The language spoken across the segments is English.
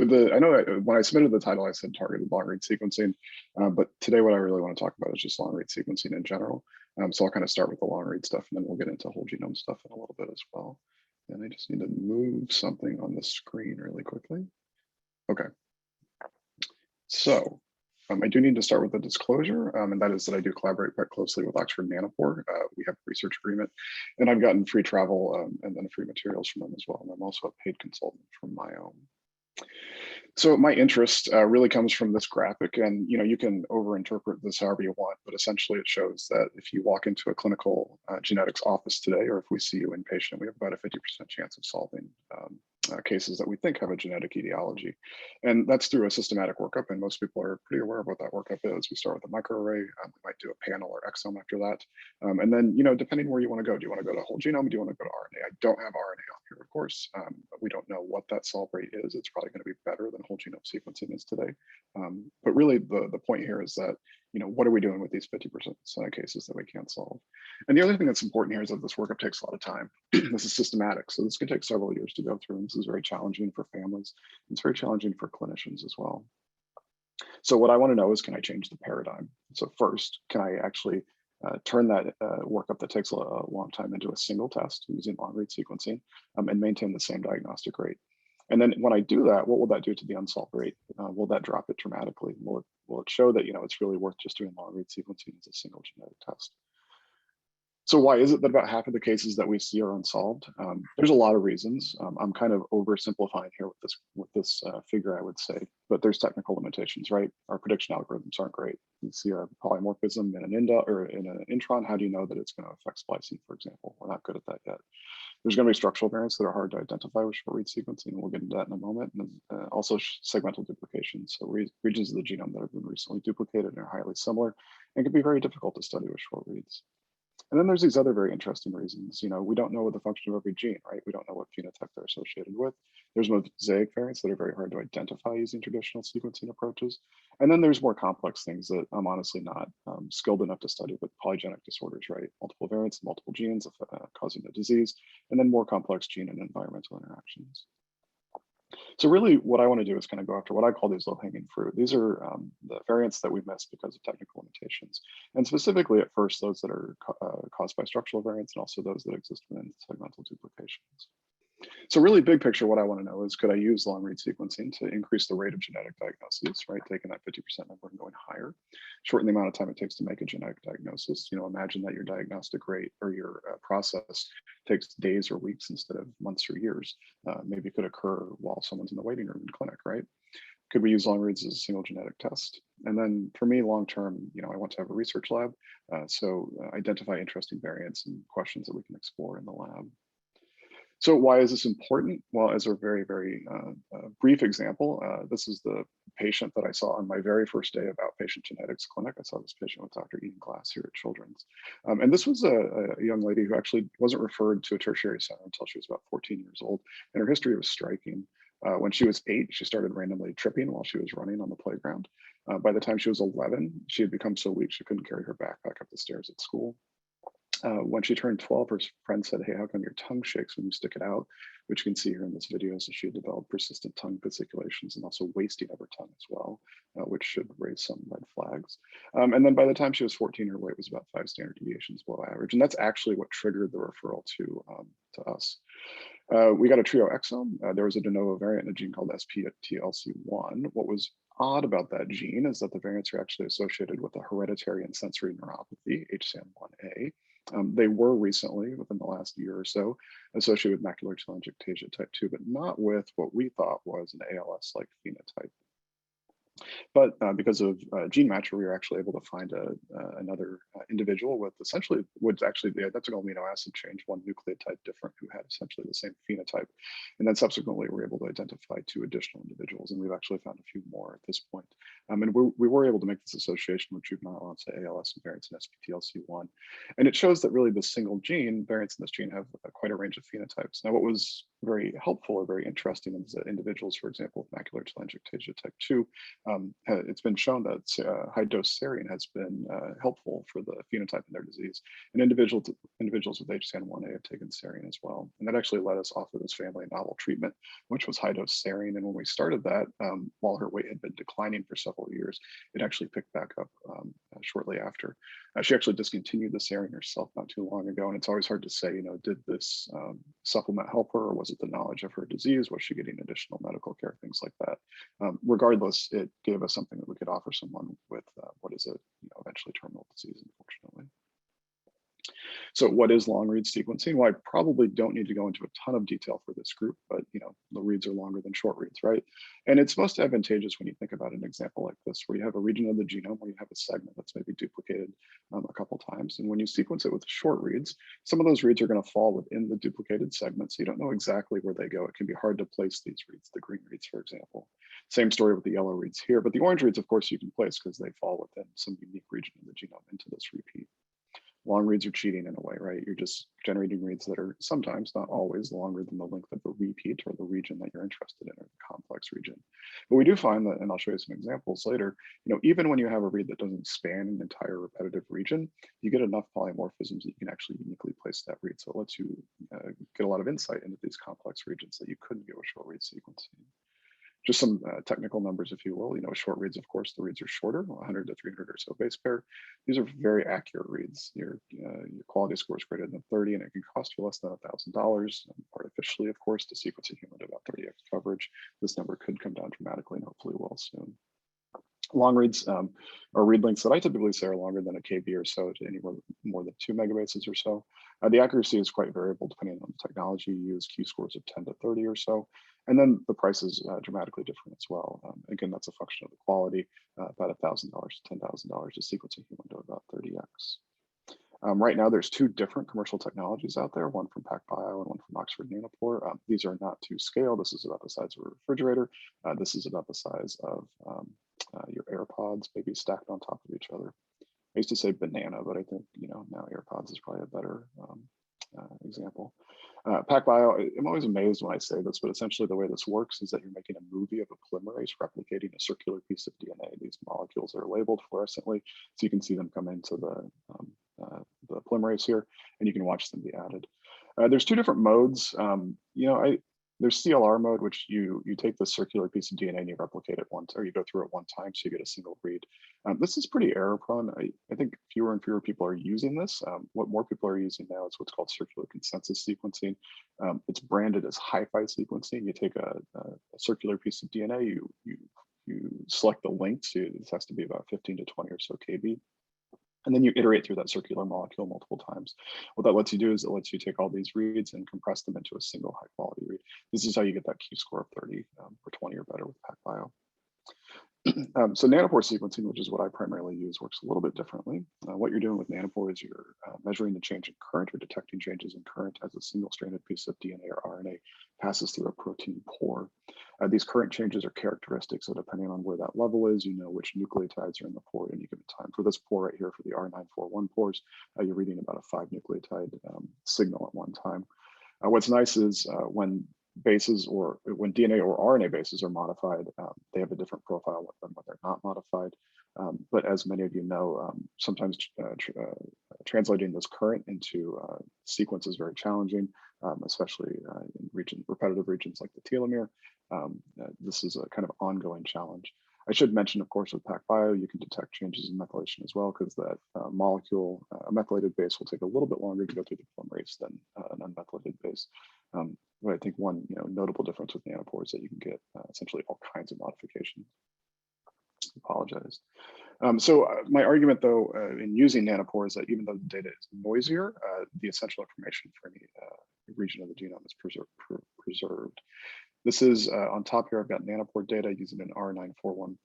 I know when I submitted the title, I said targeted long read sequencing, but today what I really want to talk about is just long read sequencing in general. So I'll kind of start with the long read stuff, and then we'll get into whole genome stuff in a little bit as well. And I just need to move something on the screen really quickly. Okay. So I do need to start with a disclosure, and that is that I do collaborate quite closely with Oxford Nanopore. We have a research agreement, and I've gotten free travel and then free materials from them as well. And I'm also a paid consultant from my own. So my interest really comes from this graphic, and you can overinterpret this however you want, but essentially it shows that if you walk into a clinical genetics office today, or if we see you inpatient, we have about a 50% chance of solving cases that we think have a genetic etiology. And that's through a systematic workup, and most people are pretty aware of what that workup is. We start with a microarray, we might do a panel or exome after that. And then, depending where you want to go, do you want to go to whole genome? Do you want to go to RNA? I don't have RNA on here, of course. But we don't know what that solve rate is. It's probably going to be better than whole genome sequencing is today. But really the point here is that, what are we doing with these 50% cases that we can't solve? And the other thing that's important here is that this workup takes a lot of time. This is systematic, so this can take several years to go through, and this is very challenging for families. It's very challenging for clinicians as well. So what I want to know is, can I change the paradigm? So first, can I actually turn that workup that takes a long time into a single test using long read sequencing and maintain the same diagnostic rate? And then when I do that, what will that do to the unsolved rate? Will that drop it dramatically? Will it show that it's really worth just doing long read sequencing as a single genetic test? So why is it that about half of the cases that we see are unsolved? There's a lot of reasons. I'm kind of oversimplifying here with this figure, I would say, but there's technical limitations, right? Our prediction algorithms aren't great. You see a polymorphism in an intron. How do you know that it's going to affect splicing, for example? We're not good at that yet. There's going to be structural variants that are hard to identify with short read sequencing, and we'll get into that in a moment. And also segmental duplication, so regions of the genome that have been recently duplicated and are highly similar and can be very difficult to study with short reads. And then there's these other very interesting reasons. We don't know what the function of every gene, right? We don't know what phenotype they're associated with. There's mosaic variants that are very hard to identify using traditional sequencing approaches. And then there's more complex things that I'm honestly not skilled enough to study, with polygenic disorders, right? Multiple variants, multiple genes causing the disease, and then more complex gene and environmental interactions. So really what I want to do is kind of go after what I call these low-hanging fruit. These are the variants that we missed because of technical limitations. And specifically at first, those that are caused by structural variants, and also those that exist within segmental duplications. So really big picture, what I want to know is, could I use long read sequencing to increase the rate of genetic diagnoses, right? Taking that 50% number and going higher, shorten the amount of time it takes to make a genetic diagnosis. Imagine that your diagnostic rate or your process takes days or weeks instead of months or years. Maybe it could occur while someone's in the waiting room in clinic, right? Could we use long reads as a single genetic test? And then for me, long term, I want to have a research lab. So identify interesting variants and questions that we can explore in the lab. So why is this important? Well, as a very, very brief example, this is the patient that I saw on my very first day of outpatient genetics clinic. I saw this patient with Dr. Ian Glass here at Children's. And this was a young lady who actually wasn't referred to a tertiary center until she was about 14 years old. And her history was striking. When she was 8, she started randomly tripping while she was running on the playground. By the time she was 11, she had become so weak she couldn't carry her backpack up the stairs at school. When she turned 12, her friend said, "Hey, how come your tongue shakes when you stick it out?" Which you can see here in this video. So she had developed persistent tongue fasciculations and also wasting of her tongue as well, which should raise some red flags. And then by the time she was 14, her weight was about 5 standard deviations below average. And that's actually what triggered the referral to us. We got a trio exome. There was a de novo variant in a gene called SPTLC1. What was odd about that gene is that the variants are actually associated with a hereditary and sensory neuropathy, HSAN1A. They were recently, within the last year or so, associated with macular telangiectasia type 2, but not with what we thought was an ALS-like phenotype. But because of GeneMatcher, we were actually able to find another individual with essentially what's actually the identical amino acid change, one nucleotide different, who had essentially the same phenotype. And then subsequently, we were able to identify 2 additional individuals, and we've actually found a few more at this point. And we were able to make this association with juvenile onset ALS and variants in SPTLC1. And it shows that really the single gene, variants in this gene, have quite a range of phenotypes. Now, what was very helpful or very interesting is that individuals, for example, with macular telangiectasia type 2, it's been shown that high dose serine has been helpful for the phenotype in their disease. And individuals with HCN1A have taken serine as well. And that actually led us off of this family novel treatment, which was high dose serine. And when we started that, while her weight had been declining for several years, it actually picked back up shortly after. She actually discontinued the serine herself not too long ago. And it's always hard to say, did this supplement help her, or was it the knowledge of her disease? Was she getting additional medical care, things like that? Regardless, it gave us something that we could offer someone with what is a eventually terminal disease, unfortunately. So what is long read sequencing? Well, I probably don't need to go into a ton of detail for this group, but the reads are longer than short reads, right? And it's most advantageous when you think about an example like this, where you have a region of the genome where you have a segment that's maybe duplicated a couple times. And when you sequence it with short reads, some of those reads are going to fall within the duplicated segment, so you don't know exactly where they go. It can be hard to place these reads, the green reads, for example. Same story with the yellow reads here, but the orange reads, of course, you can place because they fall within some unique region of the genome into this repeat. Long reads are cheating in a way, right? You're just generating reads that are sometimes, not always, longer than the length of the repeat or the region that you're interested in, or the complex region. But we do find that, and I'll show you some examples later, even when you have a read that doesn't span an entire repetitive region, you get enough polymorphisms that you can actually uniquely place that read. So it lets you get a lot of insight into these complex regions that you couldn't get with short read sequencing. Just some technical numbers, if you will. Short reads, of course, the reads are shorter, 100 to 300 or so base pair. These are very accurate reads. Your quality score is greater than 30, and it can cost you less than $1,000, artificially, of course, to sequence a human to about 30x coverage. This number could come down dramatically, and hopefully will soon. Long reads are read lengths that I typically say are longer than a KB or so, to anywhere more than 2 megabases or so. The accuracy is quite variable depending on the technology you use, Q scores of 10 to 30 or so. And then the price is dramatically different as well. Again, that's a function of the quality, about $1,000 to $10,000 to sequence a human to about 30x. Right now, there's two different commercial technologies out there, one from PacBio and one from Oxford Nanopore. These are not to scale. This is about the size of a refrigerator. This is about the size of your AirPods, maybe stacked on top of each other. I used to say banana, but I think now AirPods is probably a better example. PacBio, I'm always amazed when I say this, but essentially the way this works is that you're making a movie of a polymerase replicating a circular piece of DNA. These molecules are labeled fluorescently, so you can see them come into the polymerase here, and you can watch them be added. There's two different modes. There's CLR mode, which you take the circular piece of DNA and you replicate it once, or you go through it one time, so you get a single read. This is pretty error prone. I think fewer and fewer people are using this. What more people are using now is what's called circular consensus sequencing. It's branded as hi-fi sequencing. You take a circular piece of DNA, you select the length, so this has to be about 15 to 20 or so KB. And then you iterate through that circular molecule multiple times. What that lets you do is it lets you take all these reads and compress them into a single high quality read. This is how you get that Q score of 30 or 20 or better with PacBio. So nanopore sequencing, which is what I primarily use, works a little bit differently. What you're doing with nanopore is you're measuring the change in current or detecting changes in current as a single stranded piece of DNA or RNA passes through a protein pore. These current changes are characteristic, so depending on where that level is, you know which nucleotides are in the pore at any given time. For this pore right here, for the R941 pores, you're reading about a 5 nucleotide signal at one time. What's nice is when bases, or when DNA or RNA bases are modified, they have a different profile than when they're not modified. But as many of you know, sometimes translating this current into sequence is very challenging, especially in repetitive regions like the telomere. This is a kind of ongoing challenge. I should mention, of course, with PacBio, you can detect changes in methylation as well, because that molecule, a methylated base, will take a little bit longer to go through the polymerase than an unmethylated base. But I think one notable difference with nanopore is that you can get essentially all kinds of modifications. Apologize. So my argument, though, in using nanopore is that even though the data is noisier, the essential information for any region of the genome is preserved. This is on top here. I've got nanopore data using an R941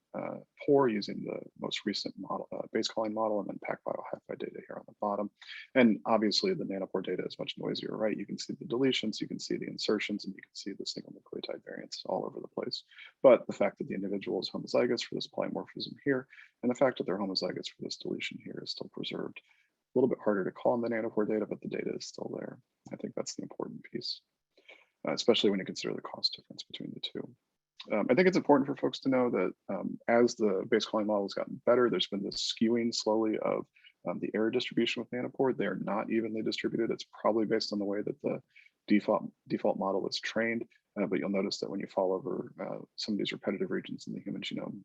pore using the most recent model, base calling model, and then PacBio hi-fi data here on the bottom. And obviously the nanopore data is much noisier, right? You can see the deletions, you can see the insertions, and you can see the single nucleotide variants all over the place. But the fact that the individual is homozygous for this polymorphism here, and the fact that they're homozygous for this deletion here is still preserved. A little bit harder to call in the nanopore data, but the data is still there. I think that's the important piece. especially when you consider the cost difference between the two. I think it's important for folks to know that as the base calling model has gotten better, there's been this skewing slowly of the error distribution with Nanopore. They are not evenly distributed. It's probably based on the way that the default model is trained, but you'll notice that when you fall over some of these repetitive regions in the human genome,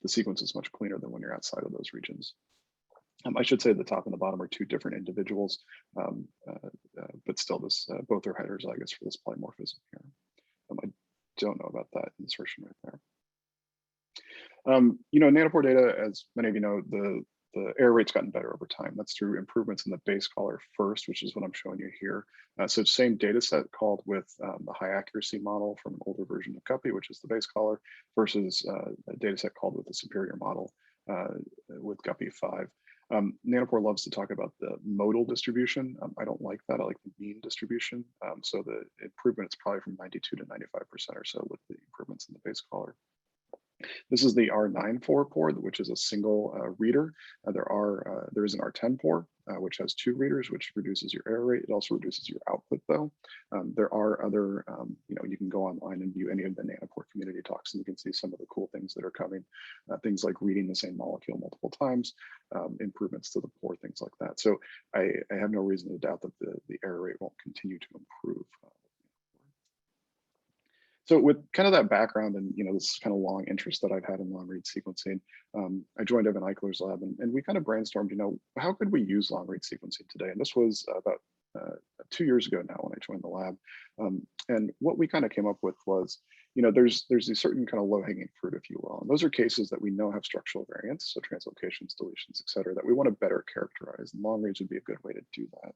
the sequence is much cleaner than when you're outside of those regions. I should say the top and the bottom are two different individuals, but still both are heterozygous for this polymorphism here. I don't know about that insertion right there. Nanopore data, as many of you know, the error rate's gotten better over time. That's through improvements in the base caller first, which is what I'm showing you here. So same data set called with the high accuracy model from an older version of Guppy, which is the base caller, versus a data set called with the superior model with Guppy 5. Nanopore loves to talk about the modal distribution. I don't like that. I like the mean distribution. So the improvement is probably from 92 to 95% or so with the improvements in the base caller. This is the R9-4 pore, which is a single reader. There is an R10 pore, which has 2 readers, which reduces your error rate. It also reduces your output, though. There are other, you can go online and view any of the Nanopore community talks, and you can see some of the cool things that are coming. Things like reading the same molecule multiple times, improvements to the pore, things like that. So I have no reason to doubt that the error rate won't continue to improve. So with kind of that background and this kind of long interest that I've had in long read sequencing, I joined Evan Eichler's lab and we kind of brainstormed, how could we use long read sequencing today? And this was about 2 years ago now when I joined the lab. And what we kind of came up with was, there's these certain kind of low hanging fruit, if you will. And those are cases that we know have structural variants, so translocations, deletions, et cetera, that we want to better characterize. And long reads would be a good way to do that.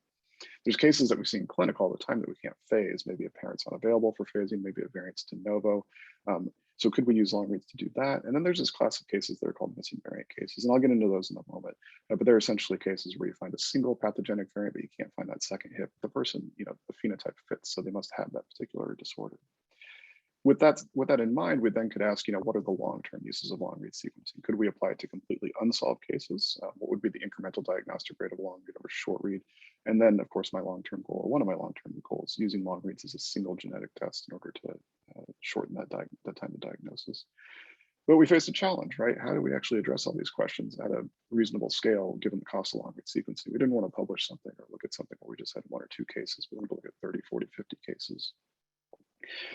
There's cases that we see in clinic all the time that we can't phase. Maybe a parent's unavailable for phasing, maybe a variant's de novo. So could we use long reads to do that? And then there's this class of cases that are called missing variant cases. And I'll get into those in a moment. But they're essentially cases where you find a single pathogenic variant, but you can't find that second hit. The person, the phenotype fits, so they must have that particular disorder. With that in mind, we then could ask, what are the long-term uses of long read sequencing? Could we apply it to completely unsolved cases? What would be the incremental diagnostic rate of long read over short read? And then, of course, my long-term goal, or one of my long-term goals, using long reads as a single genetic test in order to shorten that time to diagnosis. But we faced a challenge, right? How do we actually address all these questions at a reasonable scale, given the cost of long read sequencing? We didn't want to publish something or look at something where we just had 1 or 2 cases. We wanted to look at 30, 40, 50 cases.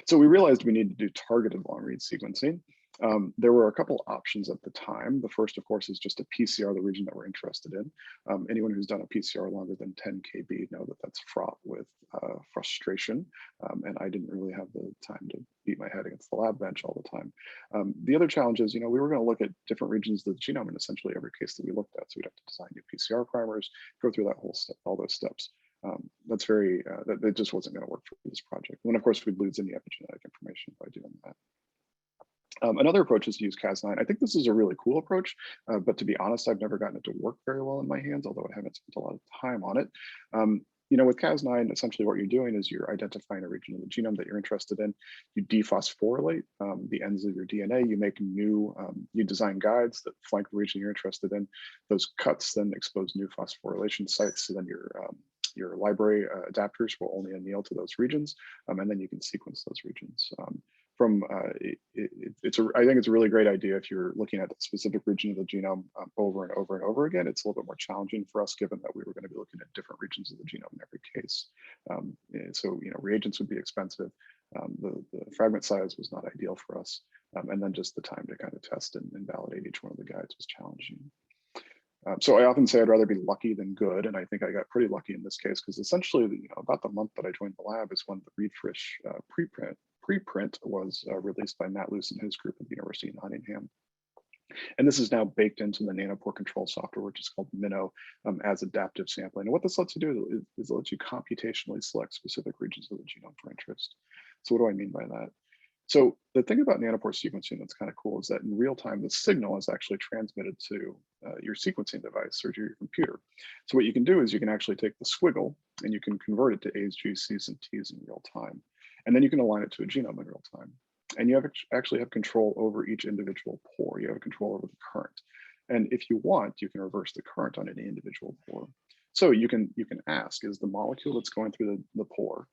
So we realized we needed to do targeted long read sequencing. There were a couple options at the time. The first, of course, is just a PCR, the region that we're interested in. Anyone who's done a PCR longer than 10 kb know that that's fraught with frustration. And I didn't really have the time to beat my head against the lab bench all the time. The other challenge is, we were going to look at different regions of the genome in essentially every case that we looked at. So we'd have to design new PCR primers, go through that whole step, all those steps. That just wasn't going to work for this project. And of course, we'd lose any epigenetic information by doing that. Another approach is to use Cas9. I think this is a really cool approach, but to be honest, I've never gotten it to work very well in my hands, although I haven't spent a lot of time on it. With Cas9, essentially what you're doing is you're identifying a region of the genome that you're interested in. You dephosphorylate the ends of your DNA. You make new, you design guides that flank the region you're interested in. Those cuts then expose new phosphorylation sites, so then your library adapters will only anneal to those regions, and then you can sequence those regions. I think it's a really great idea if you're looking at a specific region of the genome over and over and over again. It's a little bit more challenging for us, given that we were going to be looking at different regions of the genome in every case. So reagents would be expensive. The fragment size was not ideal for us, and then just the time to kind of test and validate each one of the guides was challenging. So I often say I'd rather be lucky than good, and I think I got pretty lucky in this case, because essentially, about the month that I joined the lab is when the ReadFrisch preprint was released by Matt Luce and his group at the University of Nottingham. And this is now baked into the Nanopore control software, which is called Minnow, as adaptive sampling. And what this lets you do is it lets you computationally select specific regions of the genome for interest. So what do I mean by that? So the thing about nanopore sequencing that's kind of cool is that in real time, the signal is actually transmitted to your sequencing device or to your computer. So what you can do is you can actually take the squiggle and you can convert it to A's, G's, C's, and T's in real time. And then you can align it to a genome in real time. And you actually have control over each individual pore. You have control over the current. And if you want, you can reverse the current on any individual pore. So you can ask, is the molecule that's going through the pore,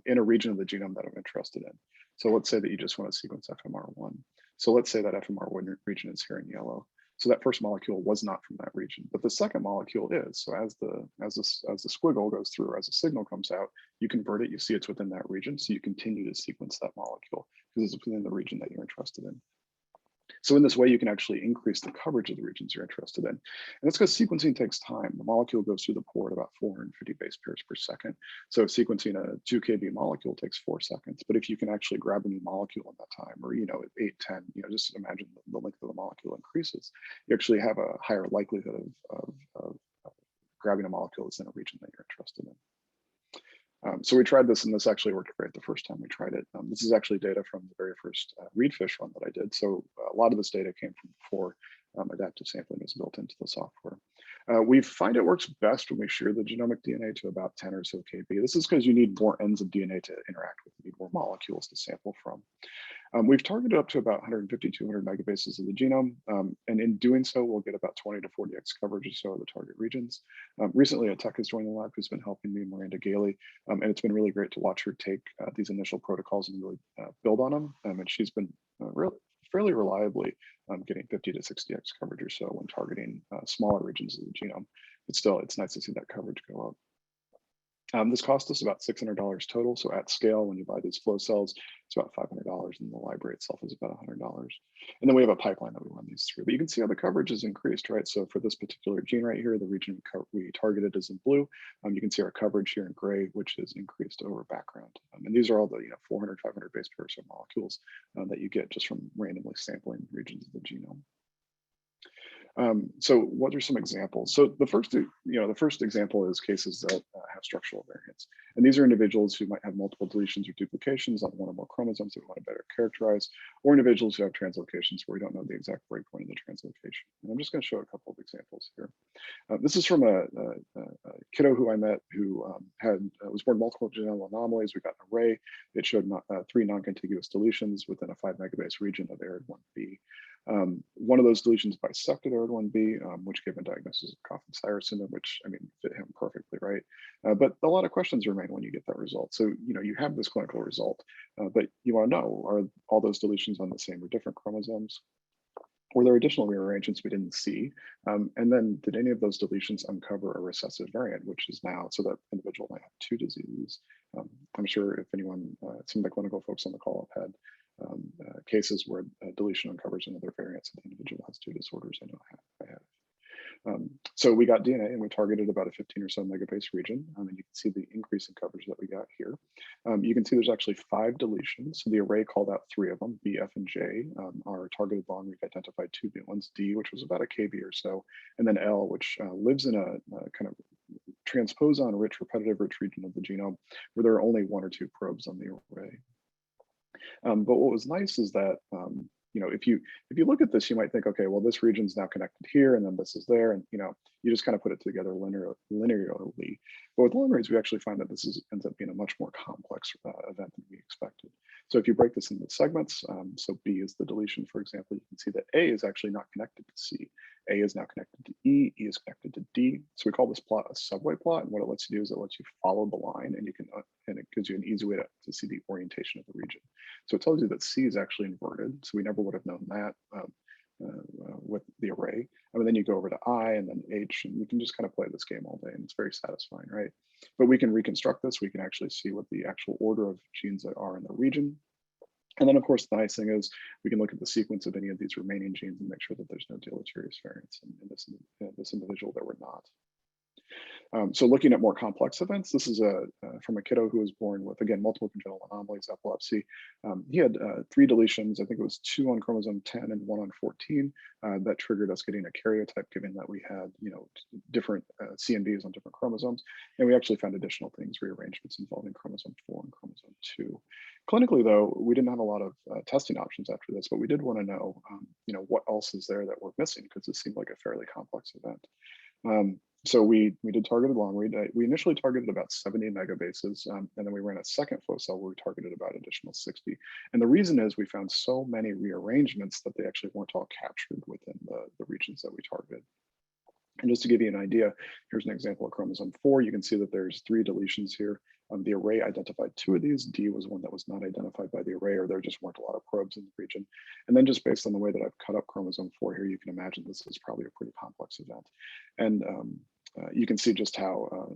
in a region of the genome that I'm interested in. So let's say that you just want to sequence FMR1. So let's say that FMR1 region is here in yellow. So that first molecule was not from that region, but the second molecule is. So as the squiggle goes through, or as a signal comes out, you convert it, you see it's within that region, so you continue to sequence that molecule because it's within the region that you're interested in. So in this way, you can actually increase the coverage of the regions you're interested in. And that's because sequencing takes time. The molecule goes through the pore at about 450 base pairs per second. So sequencing a 2 kb molecule takes 4 seconds. But if you can actually grab a new molecule in that time, or at 8, 10, just imagine the length of the molecule increases, you actually have a higher likelihood of grabbing a molecule that's in a region that you're interested in. So we tried this, and this actually worked great the first time we tried it. This is actually data from the very first readfish run that I did. So a lot of this data came from before adaptive sampling is built into the software. We find it works best when we shear the genomic DNA to about 10 or so kb. This is because you need more ends of DNA to interact with, you need more molecules to sample from. We've targeted up to about 150, 200 megabases of the genome, and in doing so, we'll get about 20 to 40x coverage or so of the target regions. Recently, a tech has joined the lab who's been helping me, Miranda Gailey, and it's been really great to watch her take these initial protocols and really build on them. And she's been fairly reliably getting 50 to 60x coverage or so when targeting smaller regions of the genome. But still, it's nice to see that coverage go up. This cost us about $600 total. So at scale, when you buy these flow cells, it's about $500, and the library itself is about $100. And then we have a pipeline that we run these through. But you can see how the coverage is increased, right? So for this particular gene right here, the region we targeted is in blue. You can see our coverage here in gray, which is increased over background. And these are all the 400, 500 base pairs of molecules that you get just from randomly sampling regions of the genome. So what are some examples? So the first example is cases that have structural variants. And these are individuals who might have multiple deletions or duplications on one or more chromosomes that we want to better characterize, or individuals who have translocations where we don't know the exact breakpoint of the translocation. And I'm just going to show a couple of examples here. This is from a kiddo who I met who was born multiple genetic anomalies. We got an array. It showed 3 non-contiguous deletions within a 5 megabase region of ARID1B. One of those deletions bisected ARID1B, which gave a diagnosis of Coffin-Sirer syndrome, which fit him perfectly, right? But a lot of questions remain when you get that result. So you have this clinical result, but you want to know, are all those deletions on the same or different chromosomes? Were there additional rearrangements we didn't see? And then did any of those deletions uncover a recessive variant, which is now, so that individual might have 2 diseases? I'm sure if anyone, some of the clinical folks on the call have had cases where deletion uncovers another variant, so the individual has 2 disorders. I know I have. So we got DNA and we targeted about a 15 or so megabase region. And you can see the increase in coverage that we got here. You can see there's actually 5 deletions. So the array called out 3 of them, B, F, and J. Our targeted long, we've identified 2 new ones, D, which was about a kb or so, and then L, which lives in a kind of transposon-rich, repetitive-rich region of the genome where there are only 1 or 2 probes on the array. But what was nice is that if you look at this, you might think, okay, well, this region's now connected here, and then this is there, and you just kind of put it together linearly. But with long reads, we actually find that this ends up being a much more complex event than we expected. So if you break this into segments, so B is the deletion, for example, you can see that A is actually not connected to C. A is now connected to E, E is connected to D. So we call this plot a subway plot, and what it lets you do is it lets you follow the line, and and it gives you an easy way to see the orientation of the region. So it tells you that C is actually inverted, so we never would have known that with the array. And then you go over to I and then H, and you can just kind of play this game all day, and it's very satisfying, right? But we can reconstruct this. We can actually see what the actual order of genes that are in the region. And then, of course, the nice thing is we can look at the sequence of any of these remaining genes and make sure that there's no deleterious variants in this individual that we're not. So looking at more complex events, this is from a kiddo who was born with, again, multiple congenital anomalies, epilepsy. He had 3 deletions. I think it was 2 on chromosome 10 and 1 on 14 that triggered us getting a karyotype, given that we had different C and Bs on different chromosomes. And we actually found additional things, rearrangements involving chromosome 4 and chromosome 2. Clinically, though, we didn't have a lot of testing options after this, but we did want to know, what else is there that we're missing, because it seemed like a fairly complex event. So we did targeted long read. We initially targeted about 70 megabases, and then we ran a second flow cell where we targeted about additional 60. And the reason is we found so many rearrangements that they actually weren't all captured within the regions that we targeted. And just to give you an idea, here's an example of chromosome 4. You can see that there's 3 deletions here. The array identified 2 of these. D was one that was not identified by the array, or there just weren't a lot of probes in the region. And then just based on the way that I've cut up chromosome 4 here, you can imagine this is probably a pretty complex event. And you can see just how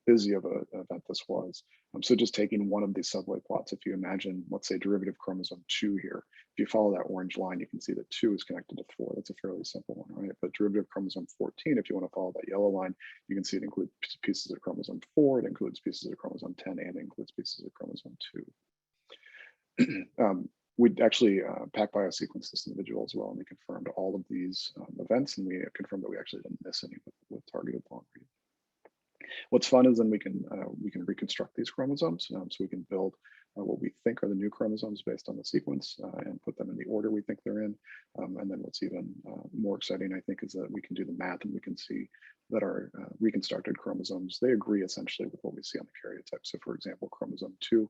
busy of an event this was. So just taking one of these subway plots, if you imagine, let's say derivative chromosome 2 here, if you follow that orange line, you can see that 2 is connected to 4. That's a fairly simple one, right? But derivative chromosome 14, if you want to follow that yellow line, you can see it includes pieces of chromosome 4, it includes pieces of chromosome 10, and it includes pieces of chromosome 2. We actually PacBio-sequenced this individual as well, and we confirmed all of these events, and we confirmed that we actually didn't miss any with targeted long read. What's fun is then we can reconstruct these chromosomes, so we can build what we think are the new chromosomes based on the sequence and put them in the order we think they're in. And then what's even more exciting, I think, is that we can do the math and we can see that our reconstructed chromosomes, they agree essentially with what we see on the karyotype. So for example, chromosome 2,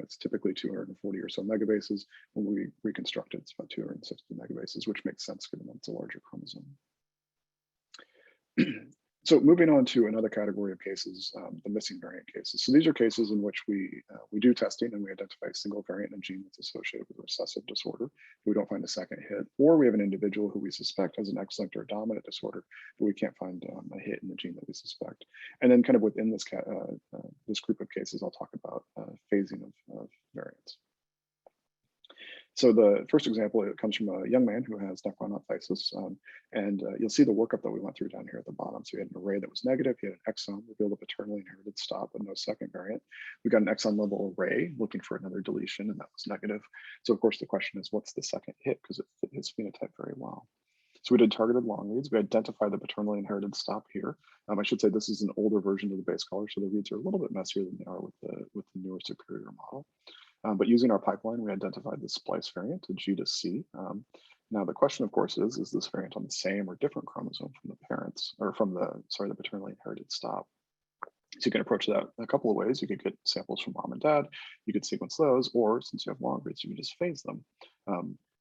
it's typically 240 or so megabases. When we reconstruct it, it's about 260 megabases, which makes sense given that it's a larger chromosome. So moving on to another category of cases, the missing variant cases. So these are cases in which we do testing and we identify a single variant in a gene that's associated with a recessive disorder. We don't find a second hit, or we have an individual who we suspect has an X-linked or dominant disorder, but we can't find a hit in the gene that we suspect. And then kind of within this this group of cases, I'll talk about phasing of variants. So the first example, it comes from a young man who has nephronophthisis, and you'll see the workup that we went through down here at the bottom. So he had an array that was negative, he had an exon, revealed a paternally inherited stop, but no second variant. We got an exon level array looking for another deletion, and that was negative. So of course the question is, what's the second hit? Because it fit his phenotype very well. So we did targeted long reads. We identified the paternally inherited stop here. I should say this is an older version of the base color, so the reads are a little bit messier than they are with the newer superior model. But using our pipeline, we identified the splice variant to G to C. Now the question, of course, is this variant on the same or different chromosome from the parents, or from the paternally inherited stop? So you can approach that a couple of ways. You could get samples from mom and dad, you could sequence those, or since you have long reads, you can just phase them.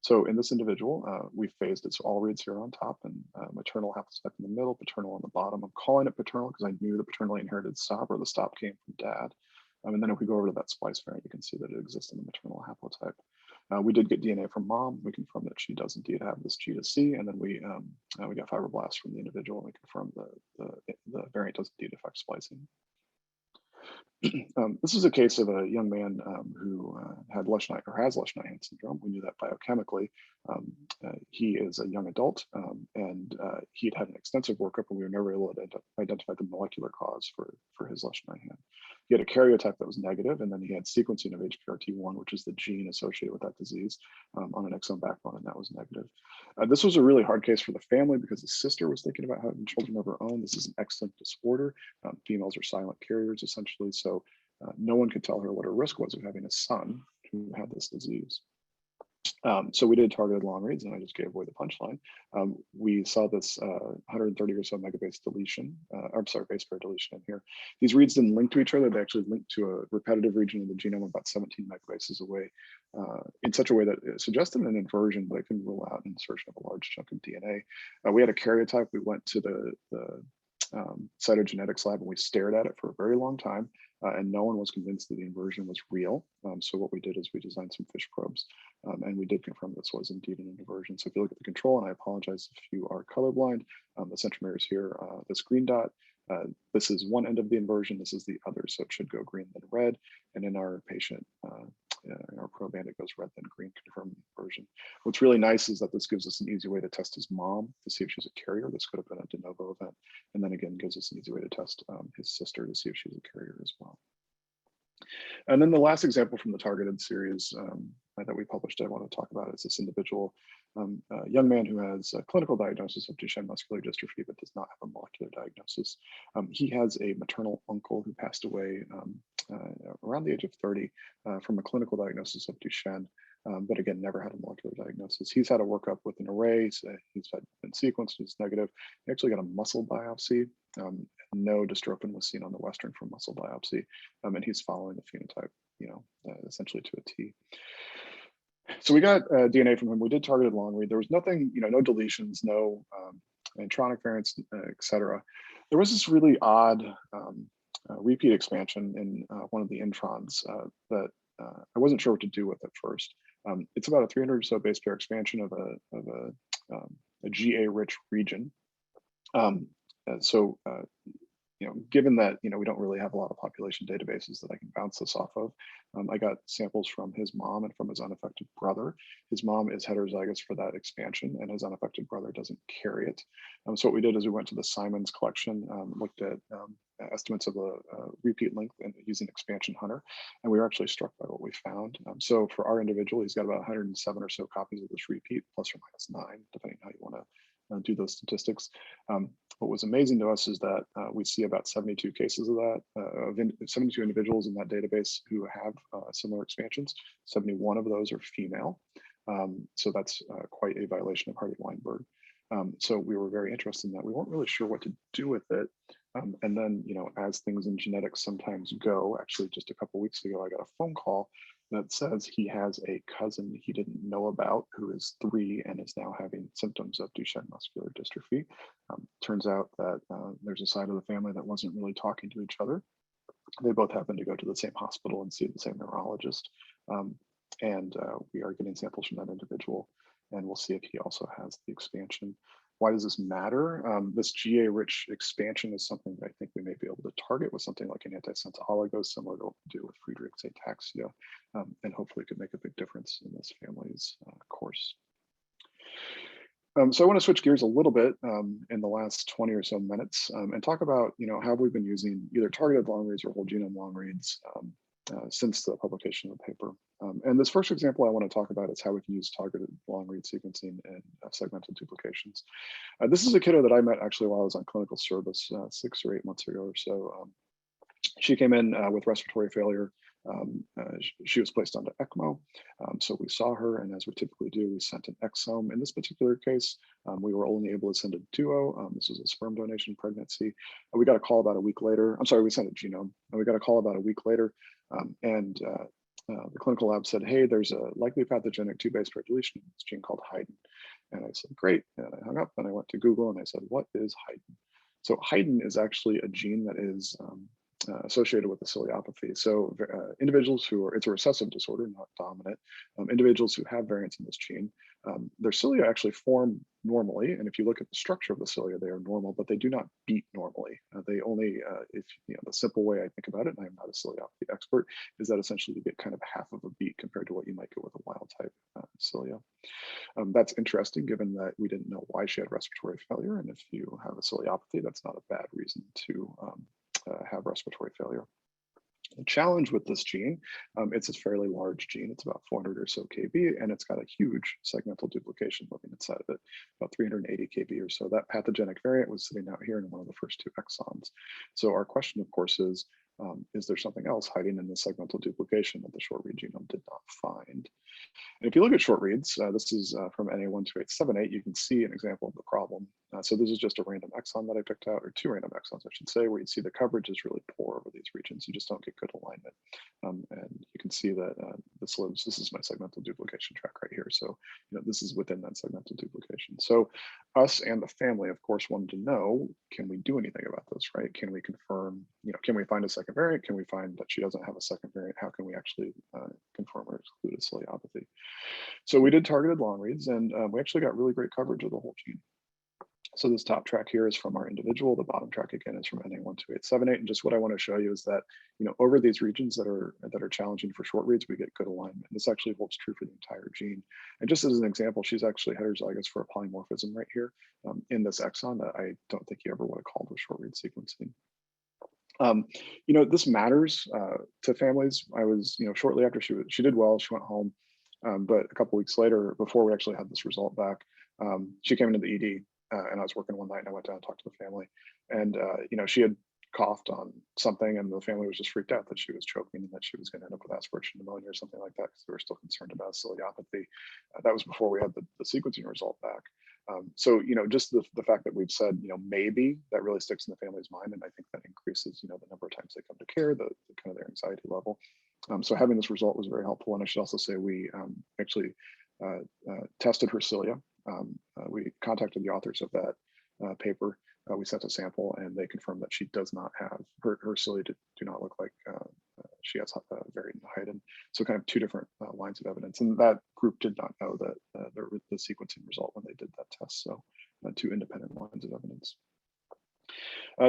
So in this individual, we phased it. So all reads here on top and maternal haplotype in the middle, paternal on the bottom. I'm calling it paternal because I knew the paternally inherited stop, or the stop came from dad. And then if we go over to that splice variant, you can see that it exists in the maternal haplotype. We did get DNA from mom. We confirmed that she does indeed have this G to C, and then we got fibroblasts from the individual, and we confirmed the variant does indeed affect splicing. This is a case of a young man who had has Lesch-Nyhan syndrome. We knew that biochemically. He is a young adult, and he had an extensive workup, and we were never able to identify the molecular cause for his Lesch-Nyhan. He had a karyotype that was negative, and then he had sequencing of HPRT1, which is the gene associated with that disease, on an exome backbone, and that was negative. This was a really hard case for the family because his sister was thinking about having children of her own. This is an X-linked disorder. Females are silent carriers, essentially, so no one could tell her what her risk was of having a son who had this disease. So we did targeted long reads, and I just gave away the punchline. We saw this 130 or so megabase deletion, base pair deletion in here. These reads didn't link to each other. They actually linked to a repetitive region of the genome about 17 megabases away in such a way that it suggested an inversion, but I couldn't rule out insertion of a large chunk of DNA. We had a karyotype. We went to the cytogenetics lab and we stared at it for a very long time, and no one was convinced that the inversion was real. So what we did is we designed some fish probes, and we did confirm this was indeed an inversion. So if you look at the control, and I apologize if you are colorblind, the centromere is here, this green dot. This is one end of the inversion, this is the other, so it should go green then red, and in our patient, in our proband, it goes red then green, confirming the inversion. What's really nice is that this gives us an easy way to test his mom to see if she's a carrier. This could have been a de novo event, and then again gives us an easy way to test his sister to see if she's a carrier as well. And then the last example from the targeted series that we published I want to talk about is this individual, a young man who has a clinical diagnosis of Duchenne muscular dystrophy but does not have a molecular diagnosis. He has a maternal uncle who passed away around the age of 30 from a clinical diagnosis of Duchenne, but again, never had a molecular diagnosis. He's had a workup with an array, so he's been sequenced, he's negative. He actually got a muscle biopsy. No dystrophin was seen on the Western from muscle biopsy, and he's following the phenotype, essentially to a T. So we got DNA from him. We did targeted long read. There was nothing, no deletions, no intronic variants, et cetera. There was this really odd repeat expansion in one of the introns that I wasn't sure what to do with at first. It's about a 300 or so base pair expansion of a GA-rich region. So given that we don't really have a lot of population databases that I can bounce this off of, I got samples from his mom and from his unaffected brother. His mom is heterozygous for that expansion, and his unaffected brother doesn't carry it. So what we did is we went to the Simons collection, looked at estimates of a repeat length and using Expansion Hunter, and we were actually struck by what we found. So for our individual, he's got about 107 or so copies of this repeat, plus or minus 9, depending on how you want to do those statistics. What was amazing to us is that we see about 72 cases of that, 72 individuals in that database who have similar expansions. 71 of those are female. So that's quite a violation of Hardy-Weinberg. So we were very interested in that. We weren't really sure what to do with it. And then, as things in genetics sometimes go, actually just a couple of weeks ago, I got a phone call that says he has a cousin he didn't know about who is 3 and is now having symptoms of Duchenne muscular dystrophy. Turns out that there's a side of the family that wasn't really talking to each other. They both happen to go to the same hospital and see the same neurologist. And we are getting samples from that individual, and we'll see if he also has the expansion. Why does this matter? This GA-rich expansion is something that I think we may be able to target with something like an antisense oligo, similar to what we do with Friedreich's ataxia, and hopefully could make a big difference in this family's course. So I want to switch gears a little bit in the last 20 or so minutes and talk about, how we've been using either targeted long reads or whole genome long reads since the publication of the paper. And this first example I want to talk about is how we can use targeted long read sequencing and segmental duplications. This is a kiddo that I met actually while I was on clinical service 6 or 8 months ago or so. She came in with respiratory failure. She was placed onto ECMO. So we saw her, and as we typically do, we sent an exome. In this particular case, we were only able to send a duo. This was a sperm donation pregnancy. We got a call about a week later. I'm sorry, we sent a genome, and we got a call about a week later. The clinical lab said, hey, there's a likely pathogenic 2 base pair deletion in this gene called Haydn. And I said, great. And I hung up and I went to Google and I said, what is Haydn? So Haydn is actually a gene that is associated with the ciliopathy. So individuals who are, it's a recessive disorder, not dominant, individuals who have variants in this gene, their cilia actually form normally. And if you look at the structure of the cilia, they are normal, but they do not beat normally. They only, if the simple way I think about it, and I'm not a ciliopathy expert, is that essentially you get kind of half of a beat compared to what you might get with a wild type cilia. That's interesting given that we didn't know why she had respiratory failure. And if you have a ciliopathy, that's not a bad reason to have respiratory failure. The challenge with this gene, it's a fairly large gene. It's about 400 or so kb, and it's got a huge segmental duplication living inside of it, about 380 kb or so. That pathogenic variant was sitting out here in one of the first 2 exons. So our question, of course, is there something else hiding in the segmental duplication that the short read genome did not find? And if you look at short reads, this is from NA12878, you can see an example of the problem. So this is just a random exon that I picked out, or 2 random exons, I should say, where you see the coverage is really poor over these regions. You just don't get good alignment. And you can see that this is my segmental duplication track right here. So this is within that segmental duplication. So us and the family, of course, wanted to know, can we do anything about this, right? Can we confirm, can we find a second variant? Can we find that she doesn't have a second variant? How can we actually confirm or exclude a ciliopathy? So we did targeted long reads, and we actually got really great coverage of the whole gene. So this top track here is from our individual. The bottom track again is from NA12878. And just what I want to show you is that, over these regions that are challenging for short reads, we get good alignment. This actually holds true for the entire gene. And just as an example, she's actually heterozygous for a polymorphism right here in this exon that I don't think you ever would have called with short read sequencing. This matters to families. I was, shortly after she did well, she went home. But a couple weeks later, before we actually had this result back, she came into the ED. And I was working one night and I went down and talked to the family, and she had coughed on something, and the family was just freaked out that she was choking and that she was going to end up with aspiration pneumonia or something like that, because they were still concerned about ciliopathy. That was before we had the sequencing result back. So just the fact that we've said maybe, that really sticks in the family's mind, and I think that increases the number of times they come to care, the kind of their anxiety level. So having this result was very helpful. And I should also say we actually tested her cilia. We contacted the authors of that paper we sent a sample, and they confirmed that she does not have, her cilia do not look like she has variant in height. And so kind of two different lines of evidence. And that group did not know that the sequencing result when they did that test. So two independent lines of evidence.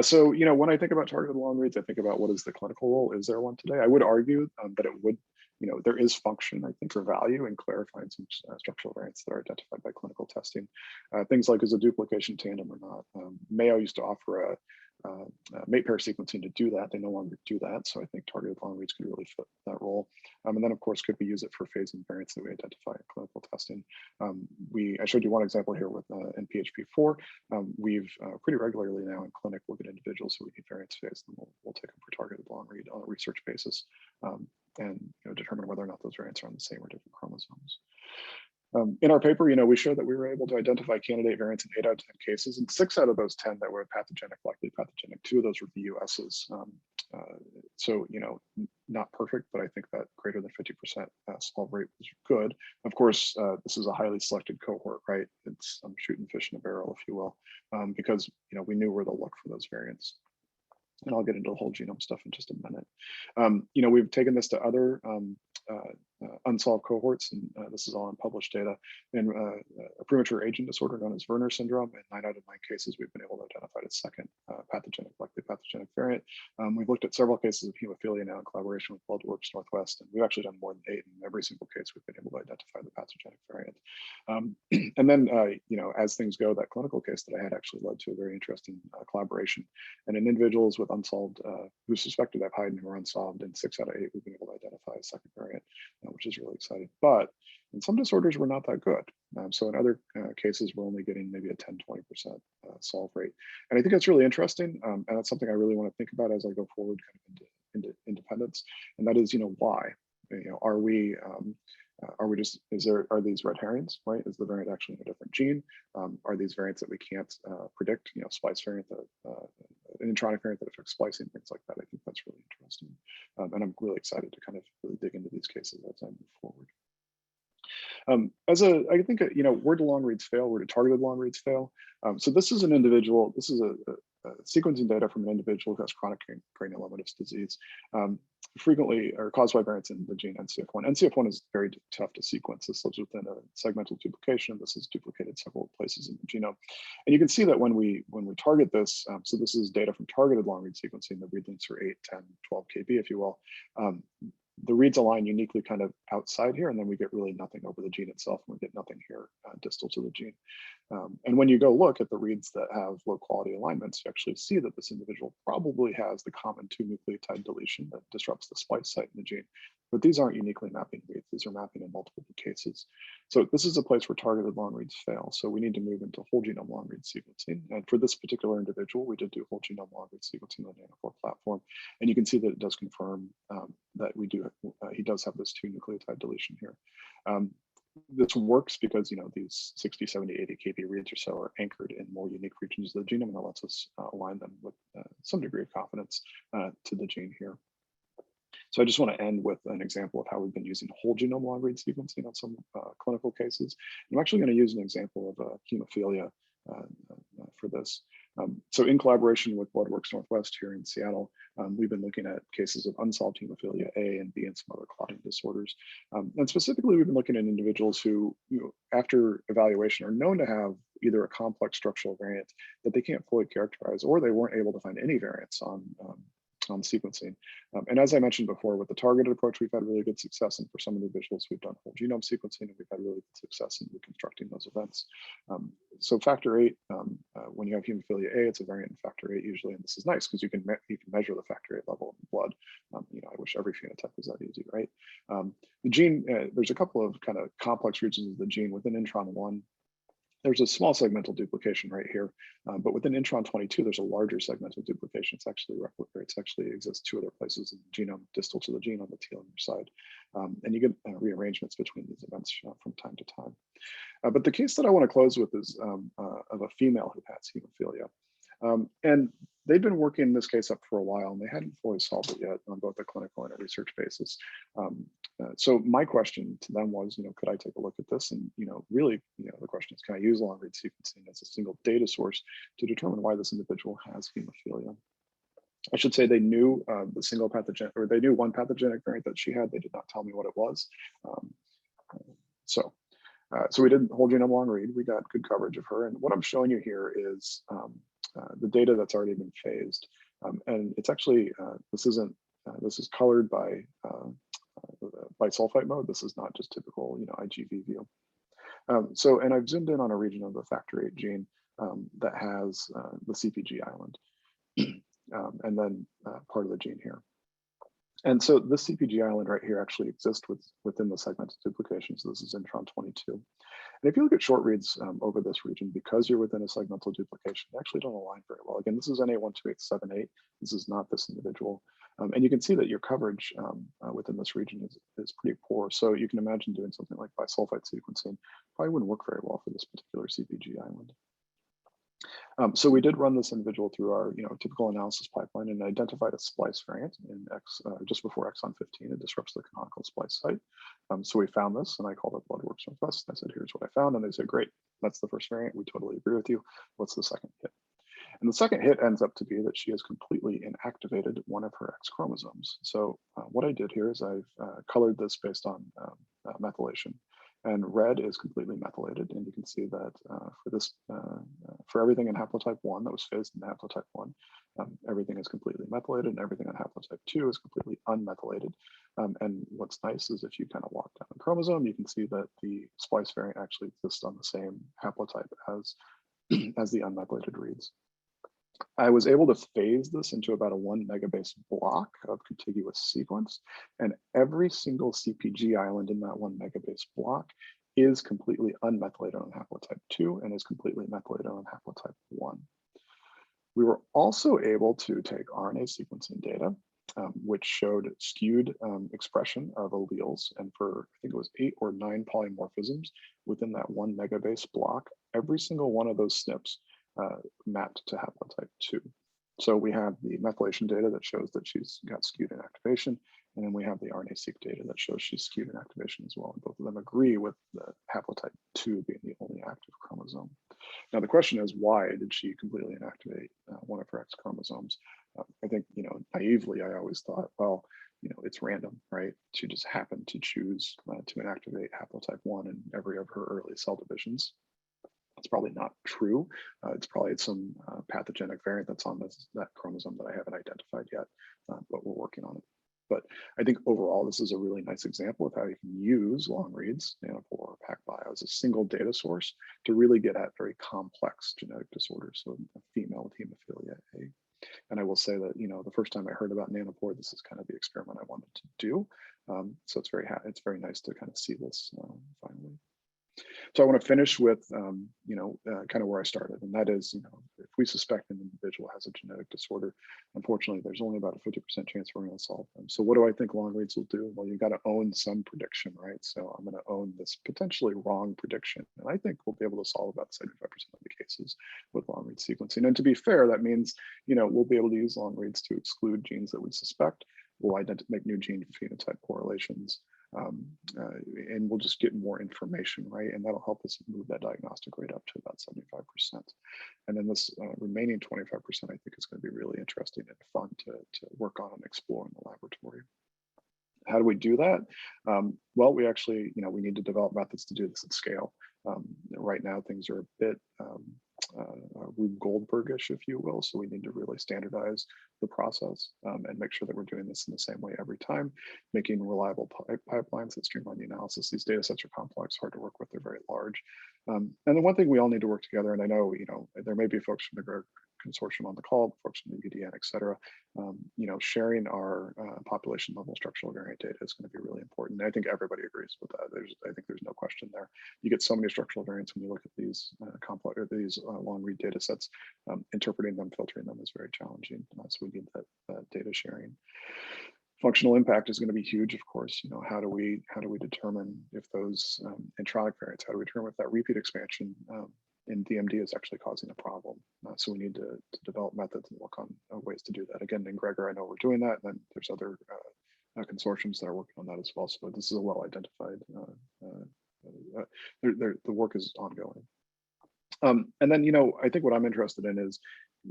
So, when I think about targeted long reads, I think about what is the clinical role? Is there one today? I would argue that it would, there is function, I think, or value in clarifying some structural variants that are identified by clinical testing. Things like, is a duplication tandem or not? Mayo used to offer a mate pair sequencing to do that. They no longer do that. So I think targeted long reads could really fit that role. And then, of course, could we use it for phasing variants that we identify in clinical testing? I showed you one example here with NPHP4. We've pretty regularly now in clinic look at individuals who we need variants phased, and we'll take them for targeted long read on a research basis, and determine whether or not those variants are on the same or different chromosomes. In our paper, we showed that we were able to identify candidate variants in 8 out of 10 cases, and 6 out of those 10 that were pathogenic, likely pathogenic. 2 of those were VUSs. So, not perfect, but I think that greater than 50% solve rate was good. Of course, this is a highly selected cohort, right? It's shooting fish in a barrel, if you will, because we knew where to look for those variants. And I'll get into the whole genome stuff in just a minute. We've taken this to other unsolved cohorts, and this is all unpublished data. In a premature aging disorder known as Werner syndrome, in 9 out of 9 cases, we've been able to identify the second likely pathogenic variant. We've looked at several cases of hemophilia now in collaboration with BloodWorks Northwest, and we've actually done more than 8. In every single case, we've been able to identify the pathogenic variant. And then, as things go, that clinical case that I had actually led to a very interesting collaboration. And in individuals with unsolved, who suspected to have Hyden who are unsolved, in 6 out of 8, we've been able to identify a second variant, which is really exciting. But in some disorders, we're not that good. So in other cases, we're only getting maybe a 10–20% solve rate. And I think that's really interesting. And that's something I really want to think about as I go forward kind of into independence. And that is, why? Are we just, are these red herrings, right? Is the variant actually in a different gene? Are these variants that we can't predict, splice variant, an intronic variant that affects splicing, things like that? I think that's really interesting. And I'm really excited to kind of really dig into these cases as I move forward. I think, where do long reads fail? Where do targeted long reads fail? So this is an individual, this is a sequencing data from an individual who has chronic granulomatous disease, frequently or caused by variants in the gene NCF1. NCF1 is very tough to sequence. This lives within a segmental duplication. This is duplicated several places in the genome. And you can see that when we target this, so this is data from targeted long read sequencing, the read lengths are 8, 10, 12 kb, if you will. The reads align uniquely kind of outside here, and then we get really nothing over the gene itself, and we get nothing here distal to the gene. And when you go look at the reads that have low quality alignments, you actually see that this individual probably has the common 2 nucleotide deletion that disrupts the splice site in the gene. But these aren't uniquely mapping reads. These are mapping in multiple cases. So this is a place where targeted long reads fail. So we need to move into whole genome long read sequencing. And for this particular individual, we did do whole genome long read sequencing on the Nanopore platform. And you can see that it does confirm that he does have this 2 nucleotide deletion here. This works because these 60, 70, 80 kb reads or so are anchored in more unique regions of the genome, and that lets us align them with some degree of confidence to the gene here. So I just want to end with an example of how we've been using whole genome long read sequencing on some clinical cases. I'm actually going to use an example of hemophilia for this. So in collaboration with BloodWorks Northwest here in Seattle, we've been looking at cases of unsolved hemophilia A and B and some other clotting disorders. And specifically, we've been looking at individuals who, after evaluation, are known to have either a complex structural variant that they can't fully characterize, or they weren't able to find any variants on sequencing. And as I mentioned before, with the targeted approach, we've had really good success. And for some individuals, we've done whole genome sequencing, and we've had really good success in reconstructing those events. So factor 8, when you have hemophilia A, it's a variant in factor 8 usually, and this is nice because you can measure the factor 8 level in the blood. I wish every phenotype was that easy, right? The gene, there's a couple of kind of complex regions of the gene within intron 1. There's a small segmental duplication right here, but within intron 22, there's a larger segmental duplication. It's actually exists 2 other places in the genome distal to the gene on the telomere side. And you get rearrangements between these events from time to time. But the case that I want to close with is of a female who has hemophilia. And they'd been working this case up for a while, and they hadn't fully solved it yet on both a clinical and a research basis. So my question to them was, could I take a look at this? And, really, the question is, can I use long-read sequencing as a single data source to determine why this individual has hemophilia? I should say they knew the single pathogen, or they knew one pathogenic variant that she had. They did not tell me what it was. Um, so we did whole genome long read. We got good coverage of her. And what I'm showing you here is the data that's already been phased. And it's actually, this is colored by sulfite mode. This is not just typical, IGV view. And I've zoomed in on a region of the factor VIII gene that has the CPG island, and then part of the gene here. And so this CPG island right here actually exists within the segmented duplication. So this is intron 22. And if you look at short reads over this region, because you're within a segmental duplication, they actually don't align very well. Again, this is NA12878. This is not this individual. And you can see that your coverage within this region is pretty poor. So you can imagine doing something like bisulfite sequencing probably wouldn't work very well for this particular CPG island. So we did run this individual through our typical analysis pipeline and identified a splice variant in just before exon 15. It disrupts the canonical splice site. So we found this, and I called up Bloodworks Northwest. I said, here's what I found. And they said, great, that's the first variant. We totally agree with you. What's the second hit? And the second hit ends up to be that she has completely inactivated one of her X chromosomes. So what I did here is I've colored this based on methylation. And red is completely methylated, and you can see that for everything in haplotype 1 that was phased in haplotype 1, everything is completely methylated, and everything in haplotype 2 is completely unmethylated. And what's nice is if you kind of walk down the chromosome, you can see that the splice variant actually exists on the same haplotype as the unmethylated reads. I was able to phase this into about a 1 megabase block of contiguous sequence, and every single CPG island in that 1 megabase block is completely unmethylated on haplotype 2 and is completely methylated on haplotype 1. We were also able to take RNA sequencing data, which showed skewed expression of alleles, and for, I think it was 8 or 9 polymorphisms within that 1 megabase block, every single one of those SNPs mapped to haplotype 2. So we have the methylation data that shows that she's got skewed inactivation, and then we have the RNA-seq data that shows she's skewed inactivation as well. And both of them agree with the haplotype 2 being the only active chromosome. Now the question is, why did she completely inactivate one of her X chromosomes? I think, naively, I always thought, well, it's random, right? She just happened to choose to inactivate haplotype 1 in every of her early cell divisions. It's probably not true. It's probably some pathogenic variant that's on that chromosome that I haven't identified yet, but we're working on it. But I think overall, this is a really nice example of how you can use long reads, or PacBio as a single data source to really get at very complex genetic disorders. So a female with hemophilia A. And I will say that, the first time I heard about nanopore, this is kind of the experiment I wanted to do. So it's very nice to kind of see this finally. So I want to finish with, kind of where I started, and that is, if we suspect an individual has a genetic disorder, unfortunately, there's only about a 50% chance we're going to solve them. So what do I think long reads will do? Well, you've got to own some prediction, right? So I'm going to own this potentially wrong prediction, and I think we'll be able to solve about 75% of the cases with long read sequencing. And to be fair, that means, we'll be able to use long reads to exclude genes that we suspect. We'll make new gene phenotype correlations. And we'll just get more information, right? And that'll help us move that diagnostic rate up to about 75%. And then this remaining 25%, I think is going to be really interesting and fun to work on and explore in the laboratory. How do we do that? Well, we actually, we need to develop methods to do this at scale. Right now, things are a bit Rube Goldberg-ish, if you will. So we need to really standardize the process and make sure that we're doing this in the same way every time, making reliable pipelines that streamline the analysis. These data sets are complex, hard to work with, they're very large. And the one thing we all need to work together, and I know, there may be folks from the GREG consortium on the call, folks from the UDN, et cetera, sharing our population level structural variant data is going to be really important. And I think everybody agrees with that. I think there's no question there. You get so many structural variants when you look at these complex or these long read data sets. Interpreting them, filtering them is very challenging. So we need that data sharing. Functional impact is going to be huge, of course. How do we determine if those intronic variants? How do we determine if that repeat expansion in DMD is actually causing a problem. So we need to develop methods and work on ways to do that. Again, in Gregor, I know we're doing that, and then there's other consortiums that are working on that as well. So this is a well-identified, the work is ongoing. And then, I think what I'm interested in is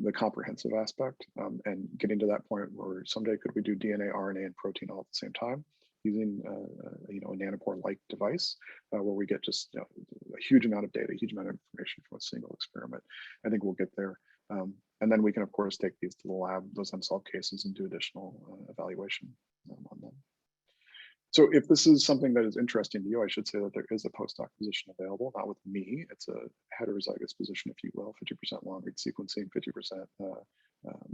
the comprehensive aspect, and getting to that point where someday could we do DNA, RNA, and protein all at the same time using a nanopore-like device where we get just a huge amount of data, a huge amount of information from a single experiment. I think we'll get there. And then we can, of course, take these to the lab, those unsolved cases, and do additional evaluation on them. So if this is something that is interesting to you, I should say that there is a postdoc position available, not with me. It's a heterozygous position, if you will, 50% long-read sequencing, 50%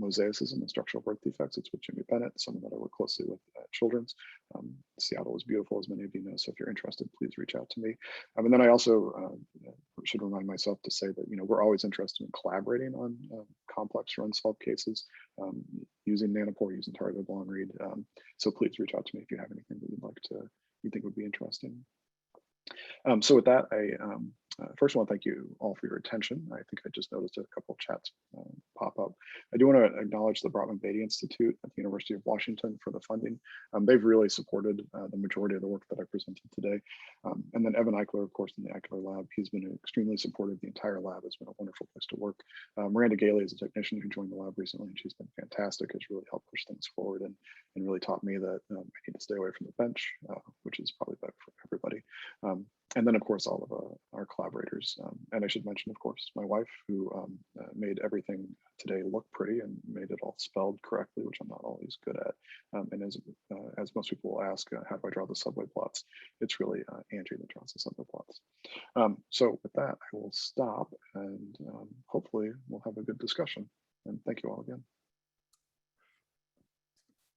mosaicism and structural birth defects. It's with Jimmy Bennett, someone that I work closely with at Children's. Seattle is beautiful, as many of you know, so if you're interested, please reach out to me. And then I also should remind myself to say that, we're always interested in collaborating on complex or unsolved cases, using nanopore, using targeted long read. So please reach out to me if you have anything that you think would be interesting. So with that, I first want to thank you all for your attention. I think I just noticed a couple of chats pop up. I do want to acknowledge the Bratman Beatty Institute at the University of Washington for the funding. They've really supported the majority of the work that I presented today. And then Evan Eichler, of course, in the Eichler Lab, he's been extremely supportive. The entire lab has been a wonderful place to work. Miranda Gailey is a technician who joined the lab recently, and she's been fantastic, has really helped push things forward and really taught me that I need to stay away from the bench, which is probably better for everybody. And then, of course, all of our collaborators. And I should mention, of course, my wife, who made everything today look pretty and made it all spelled correctly, which I'm not always good at. And as most people will ask, how do I draw the subway plots? It's really Angie that draws the subway plots. So with that, I will stop, and hopefully we'll have a good discussion. And thank you all again.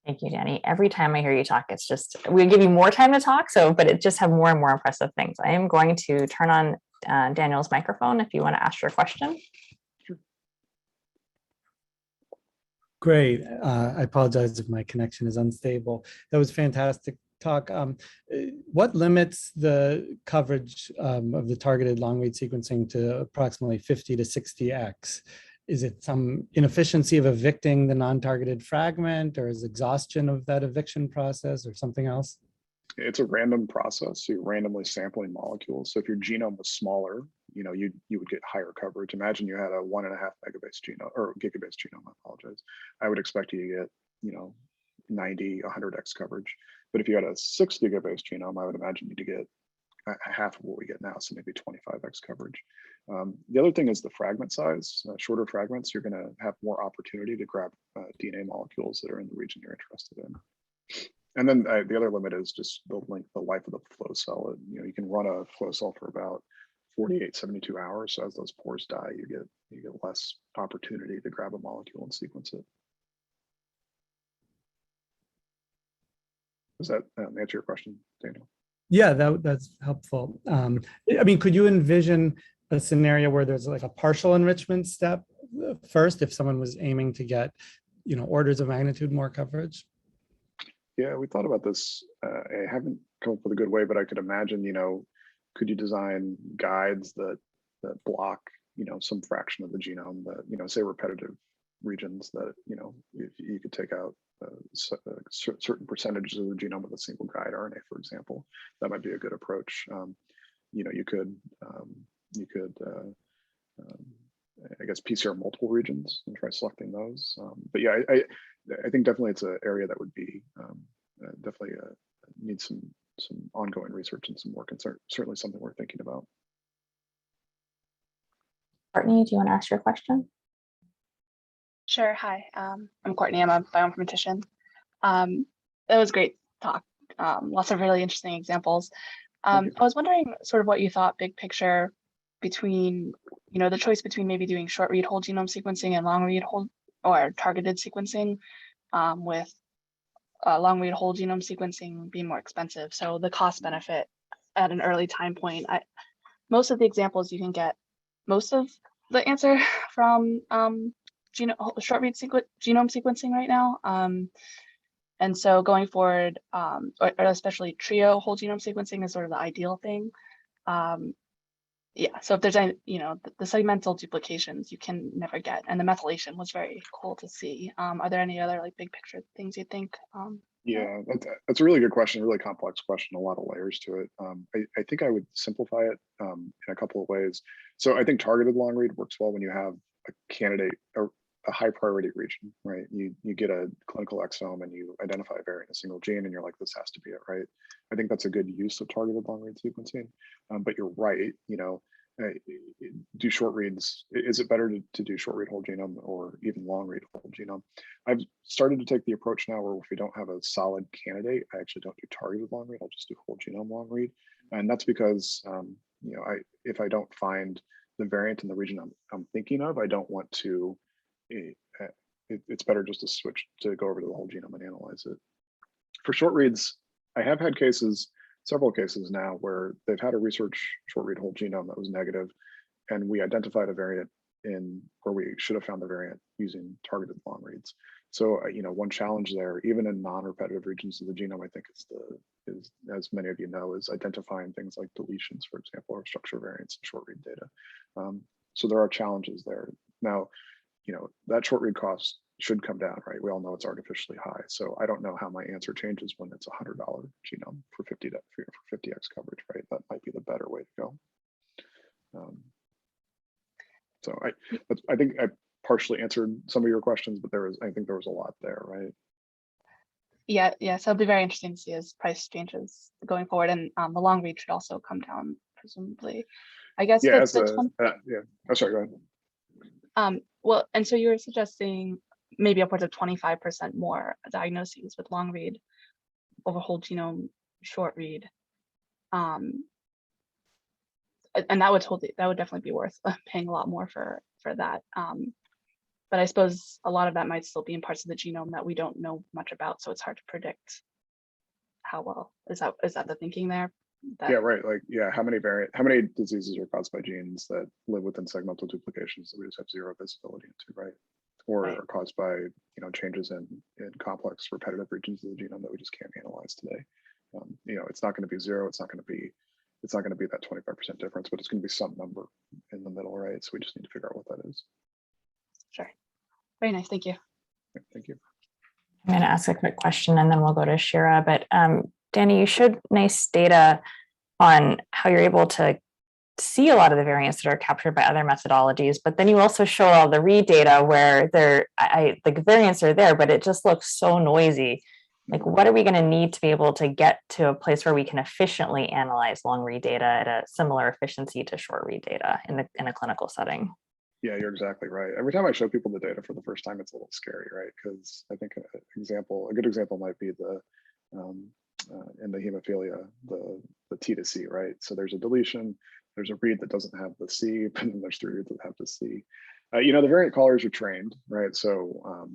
Thank you, Danny. Every time I hear you talk, it's just, we give you more time to talk, but it just have more and more impressive things. I am going to turn on Daniel's microphone if you want to ask your question. Sure. Great. I apologize if my connection is unstable. That was fantastic talk. What limits the coverage of the targeted long-read sequencing to approximately 50 to 60x? Is it some inefficiency of evicting the non-targeted fragment, or is exhaustion of that eviction process, or something else? It's a random process. So you're randomly sampling molecules. So if your genome was smaller, you would get higher coverage. Imagine you had a 1.5 megabase genome or gigabase genome. I apologize. I would expect you to get 90, 100x coverage. But if you had a 6 gigabase genome, I would imagine you to get half of what we get now, so maybe 25x coverage. The other thing is the fragment size. Shorter fragments, you're going to have more opportunity to grab DNA molecules that are in the region you're interested in. And then the other limit is just the life of the flow cell. You can run a flow cell for about 48, 72 hours. So as those pores die, you get less opportunity to grab a molecule and sequence it. Does that answer your question, Daniel? Yeah, that's helpful. I mean, could you envision a scenario where there's like a partial enrichment step first if someone was aiming to get, orders of magnitude more coverage? Yeah, we thought about this. I haven't come up with a good way, but I could imagine, could you design guides that block, some fraction of the genome that, say repetitive regions that, if you could take out certain percentages of the genome with a single guide RNA, for example, that might be a good approach. You could I guess PCR multiple regions and try selecting those. But yeah, I think definitely it's an area that would be definitely needs some ongoing research and some work, and certainly something we're thinking about. Courtney, do you want to ask your question? Sure. Hi, I'm Courtney. I'm a bioinformatician. That was great talk. Lots of really interesting examples. I was wondering sort of what you thought big picture between, the choice between maybe doing short read whole genome sequencing and long read whole or targeted sequencing, with long read whole genome sequencing being more expensive. So the cost benefit at an early time point. Most of the examples you can get most of the answer from short read genome sequencing right now. And so going forward, or especially trio whole genome sequencing is sort of the ideal thing. yeah, so if there's any, the segmental duplications you can never get, and the methylation was very cool to see. Are there any other like big picture things you think? Yeah, that's a really good question, a really complex question, a lot of layers to it. I think I would simplify it in a couple of ways. So I think targeted long read works well when you have a candidate or a high priority region, right? You get a clinical exome and you identify a variant in a single gene and you're like, this has to be it, right? I think that's a good use of targeted long read sequencing. But you're right, do short reads. Is it better to do short read whole genome or even long read whole genome? I've started to take the approach now where if we don't have a solid candidate, I actually don't do targeted long read. I'll just do whole genome long read, and that's because if I don't find the variant in the region I'm thinking of, I don't want to. It's better just to switch to go over to the whole genome and analyze it. For short reads, I have had several cases now where they've had a research short read whole genome that was negative, and we identified a variant in where we should have found the variant using targeted long reads. So, one challenge there, even in non-repetitive regions of the genome, I think is as many of you know, is identifying things like deletions, for example, or structure variants in short read data. So there are challenges there. Now, that short read cost should come down, right? We all know it's artificially high. So I don't know how my answer changes when it's $100 genome for 50x coverage, right? That might be the better way to go. So I think I partially answered some of your questions, but I think there was a lot there, right? Yeah. So it'll be very interesting to see as price changes going forward, and the long read should also come down, presumably. I guess. Yeah. Oh, sorry. Go ahead. Well, and so you were suggesting maybe upwards of 25% more diagnoses with long read over whole genome short read. And that would definitely be worth paying a lot more for that. But I suppose a lot of that might still be in parts of the genome that we don't know much about, so it's hard to predict how well. Is that the thinking there? Yeah, right. Like, how many diseases are caused by genes that live within segmental duplications that we just have zero visibility into, right? Or are caused by changes in complex repetitive regions of the genome that we just can't analyze today. It's not going to be zero. It's not going to be that 25% difference, but it's going to be some number in the middle, right? So we just need to figure out what that is. Sure. Very nice. Thank you. Yeah, thank you. I'm going to ask a quick question and then we'll go to Shira. But Danny, you showed nice data on how you're able to see a lot of the variants that are captured by other methodologies, but then you also show all the read data where the variants are there, but it just looks so noisy. Like, what are we going to need to be able to get to a place where we can efficiently analyze long read data at a similar efficiency to short read data in a clinical setting? Yeah, you're exactly right. Every time I show people the data for the first time, it's a little scary, right? Because I think a good example might be in the hemophilia, the T to C, right? So there's a deletion, there's a read that doesn't have the C, and then there's 3 reads that have the C. The variant callers are trained, right? So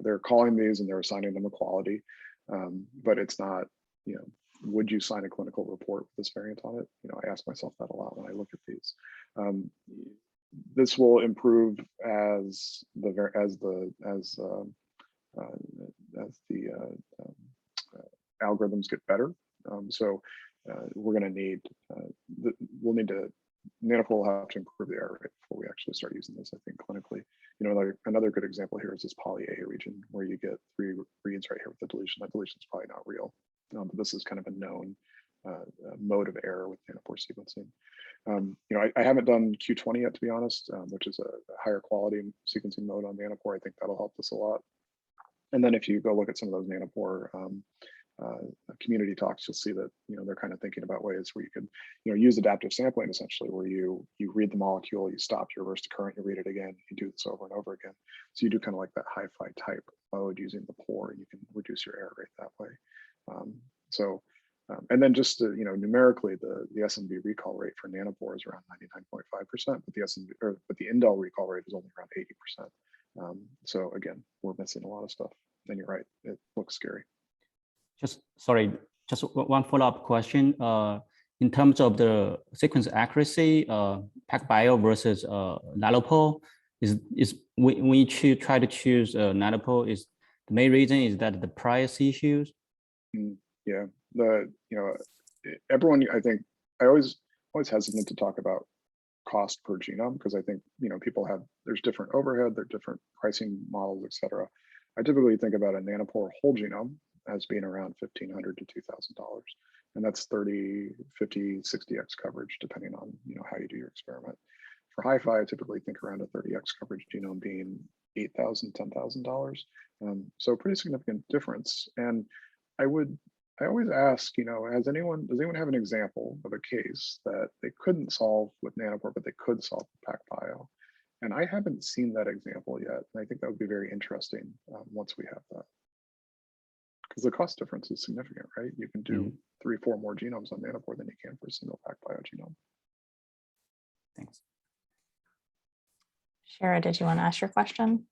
they're calling these and they're assigning them a quality, but it's not, would you sign a clinical report with this variant on it? I ask myself that a lot when I look at these. This will improve as the algorithms get better. So we're going to need, Nanopore will have to improve the error rate before we actually start using this, I think, clinically. Like another good example here is this poly A region where you get 3 reads right here with the deletion. That deletion is probably not real, but this is kind of a known mode of error with Nanopore sequencing. I haven't done Q20 yet, to be honest, which is a higher quality sequencing mode on Nanopore. I think that'll help us a lot. And then if you go look at some of those Nanopore community talks, you'll see that they're kind of thinking about ways where you could use adaptive sampling, essentially, where you read the molecule, you stop, you reverse the current, you read it again, you do this over and over again. So you do kind of like that hi-fi type mode using the pore, and you can reduce your error rate that way. And then just numerically, the SNV recall rate for Nanopore is around 99.5%, but the indel recall rate is only around 80%. So again, we're missing a lot of stuff. And you're right, it looks scary. Just one follow-up question. In terms of the sequence accuracy, PacBio versus Nanopore, we try to choose Nanopore. Is the main reason is that the price issues? Yeah, everyone. I think I always always hesitant to talk about cost per genome because I think, people there's different overhead, there's different pricing models, et cetera. I typically think about a nanopore whole genome as being around $1,500 to $2,000. And that's 30, 50, 60x coverage, depending on, how you do your experiment. For hi-fi, I typically think around a 30x coverage genome being $8,000, $10,000. So a pretty significant difference. And I always ask, does anyone have an example of a case that they couldn't solve with Nanopore, but they could solve with PacBio? And I haven't seen that example yet. And I think that would be very interesting once we have that. Because the cost difference is significant, right? You can do 3, 4 more genomes on Nanopore than you can for a single PacBio genome. Thanks. Shira, did you want to ask your question?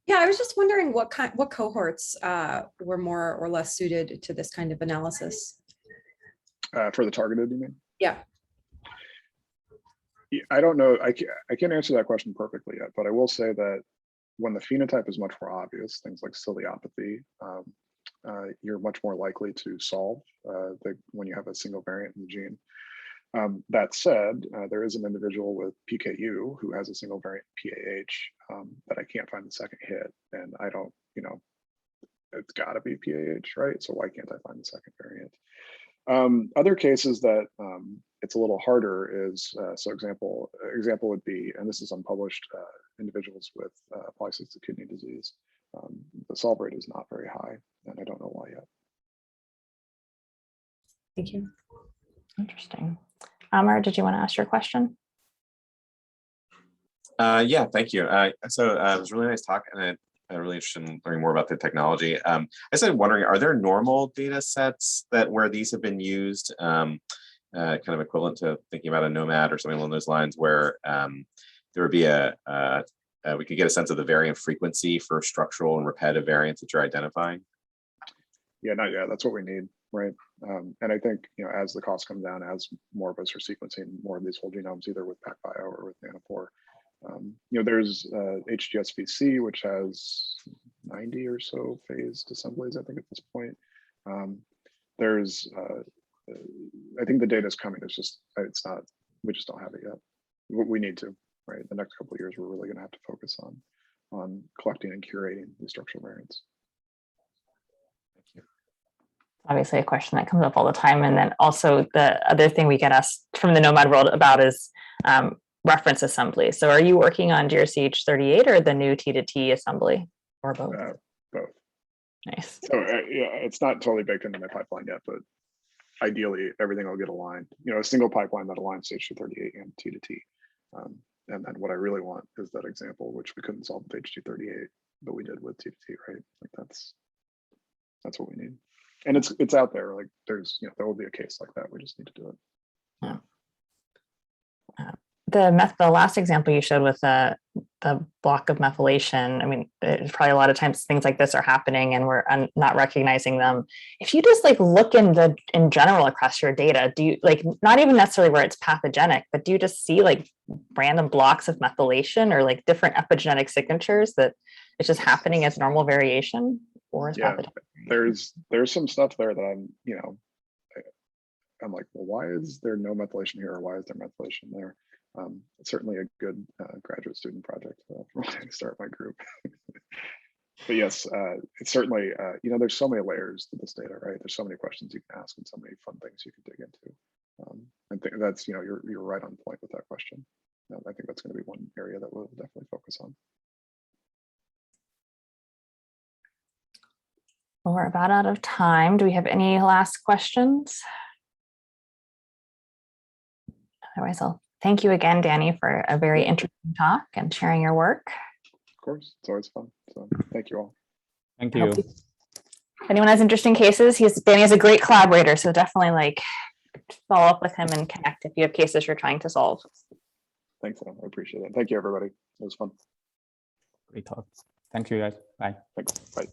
Yeah, I was just wondering what cohorts were more or less suited to this kind of analysis. For the targeted, you mean? Yeah. I don't know. I can't answer that question perfectly yet, but I will say that when the phenotype is much more obvious, things like ciliopathy, you're much more likely to solve when you have a single variant in the gene. That said, there is an individual with PKU who has a single variant PAH that I can't find the second hit, and I don't, it's got to be PAH, right? So why can't I find the second variant? Other cases that it's a little harder is, so example would be, and this is unpublished, individuals with polycystic kidney disease. The solve rate is not very high, and I don't know why yet. Thank you. Interesting. Amar, did you want to ask your question? Yeah, thank you. So it was a really nice talk, and I'm really interested in learning more about the technology. I started wondering, are there normal data sets where these have been used, kind of equivalent to thinking about a nomad or something along those lines, where there would be we could get a sense of the variant frequency for structural and repetitive variants that you're identifying? Yeah, not yet. That's what we need, right? And I think, as the costs come down, as more of us are sequencing more of these whole genomes, either with PacBio or with Nanopore, there's HGSVC, which has 90 or so phased assemblies, I think, at this point. There's, I think the data is coming. We just don't have it yet. We need to, right? The next couple of years, we're really going to have to focus on collecting and curating these structural variants. Obviously a question that comes up all the time. And then also the other thing we get asked from the nomad world about is reference assembly. So are you working on DRCH38 or the new T2T assembly, or both? Both. Nice. So yeah, it's not totally baked into my pipeline yet, but ideally everything will get aligned. A single pipeline that aligns H238 and T2T. And then what I really want is that example, which we couldn't solve with H238, but we did with T2T, right? Like that's what we need. And it's out there. Like there's, there will be a case like that. We just need to do it. Yeah. The last example you showed with the block of methylation, I mean, it's probably a lot of times things like this are happening and we're not recognizing them. If you just look in general across your data, do you not even necessarily where it's pathogenic, but do you just see random blocks of methylation or different epigenetic signatures that it's just happening as normal variation? Or is pathogenic? There's some stuff there that I'm like, well, why is there no methylation here, or why is there methylation there? It's certainly a good graduate student project for when I start my group. But yes, it's certainly, there's so many layers to this data, right? There's so many questions you can ask and so many fun things you can dig into. I think that's, you're right on point with that question. I think that's going to be one area that we'll definitely focus on. Well, we're about out of time. Do we have any last questions? Otherwise, I'll thank you again, Danny, for a very interesting talk and sharing your work. Of course, it's always fun. So thank you all. Thank you. If anyone has interesting cases, Danny is a great collaborator. So definitely follow up with him and connect if you have cases you're trying to solve. Thanks, Adam. I appreciate it. Thank you, everybody. It was fun. Great talk. Thank you, guys. Bye. Thanks. Bye.